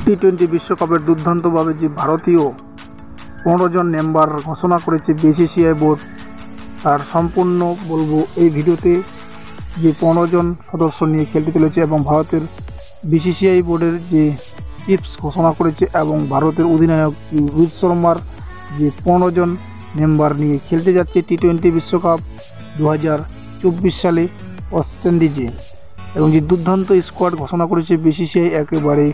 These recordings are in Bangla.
টি-20 বিশ্বকাপের দুর্দান্তভাবে যে ভারতীয় 15 জন মেম্বার ঘোষণা করেছে বিসিসিআই বোর্ড, তার সম্পূর্ণ বলবো এই ভিডিওতে। যে 15 জন সদস্য নিয়ে খেলতে চলেছে এবং ভারতের বিসিসিআই বোর্ডের যে চিফস ঘোষণা করেছে এবং ভারতের অধিনায়ক রোহিত শর্মার যে 15 জন মেম্বার নিয়ে খেলতে যাচ্ছে টি-20 বিশ্বকাপ 2024 সালে ওয়েস্ট ইন্ডিজে। এবং যে দুর্দান্ত স্কোয়াড ঘোষণা করেছে বিসিসিআই, একেবারে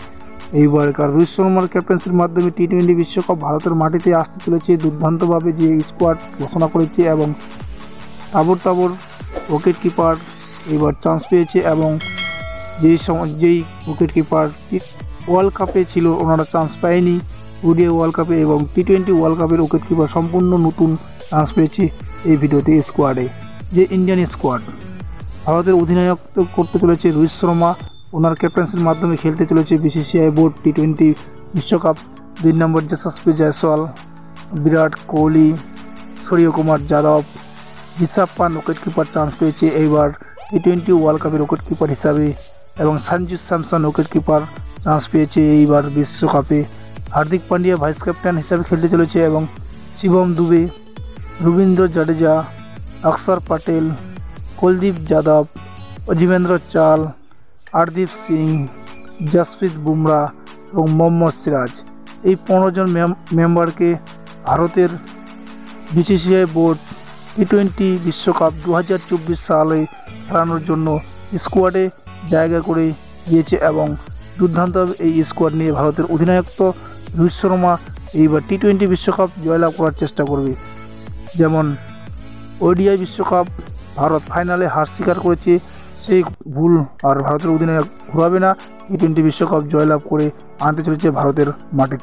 এইবারকার রোহিত শর্মার ক্যাপ্টেন্সির মাধ্যমে টি-20 বিশ্বকাপ ভারতের মাটিতে আসতে চলেছে। দুর্দান্তভাবে যে স্কোয়াড ঘোষণা করেছে এবং তাবড় উইকেট কিপার এবার চান্স পেয়েছে এবং যেই উইকেট কিপার ওয়ার্ল্ড কাপে ছিল ওনারা চান্স পায়নি ওডিআই ওয়ার্ল্ড কাপে, এবং টি-20 ওয়ার্ল্ড কাপের উইকেট কিপার সম্পূর্ণ নতুন চান্স পেয়েছে এই ভিডিওতে। স্কোয়াডে যে ইন্ডিয়ান স্কোয়াড ভারতের অধিনায়কত্ব করতে চলেছে রোহিত শর্মা, ওনার ক্যাপ্টেন্সির মাধ্যমে খেলতে চলেছে বিসিসিআই বোর্ড টি-20 বিশ্বকাপ। 2 নম্বর Yashasvi Jaiswal, Virat Kohli, Suryakumar Yadav, Rishabh Pant wicket keeper chance পেয়েছে এইবার টি-20 ওয়ার্ল্ড কাপের উইকেট কিপার হিসাবে, এবং Sanju Samson wicket keeper chance পেয়েছে এইবার বিশ্বকাপে। হার্দিক পান্ডিয়া ভাইস ক্যাপ্টেন হিসাবে খেলতে চলেছে এবং শিবম দুবে, রবীন্দ্র জাদেজা, অক্ষর পটেল, কুলদীপ যাদব, যুজবেন্দ্র চাহল, হরদীপ সিং, জসপ্রীত বুমরা এবং মোহাম্মদ সিরাজ, এই 15 জন মেম্বারকে ভারতের বিসিসিআই বোর্ড টি-20 বিশ্বকাপ 2024 সালে খেলানোর জন্য স্কোয়াডে জায়গা করে দিয়েছে। এবং দুর্দান্ত এই স্কোয়াড নিয়ে ভারতের অধিনায়কত্ব রোহিত শর্মা এইবার টি-20 বিশ্বকাপ জয়লাভ করার চেষ্টা করবে। যেমন ওডিআই বিশ্বকাপ ভারত ফাইনালে হার স্বীকার করেছে, সেই ভুল আর ভারতের অধিনায়ক ঘোরাবে না। টি-20 বিশ্বকাপ জয়লাভ করে আনতে চলেছে ভারতের মাটিতে।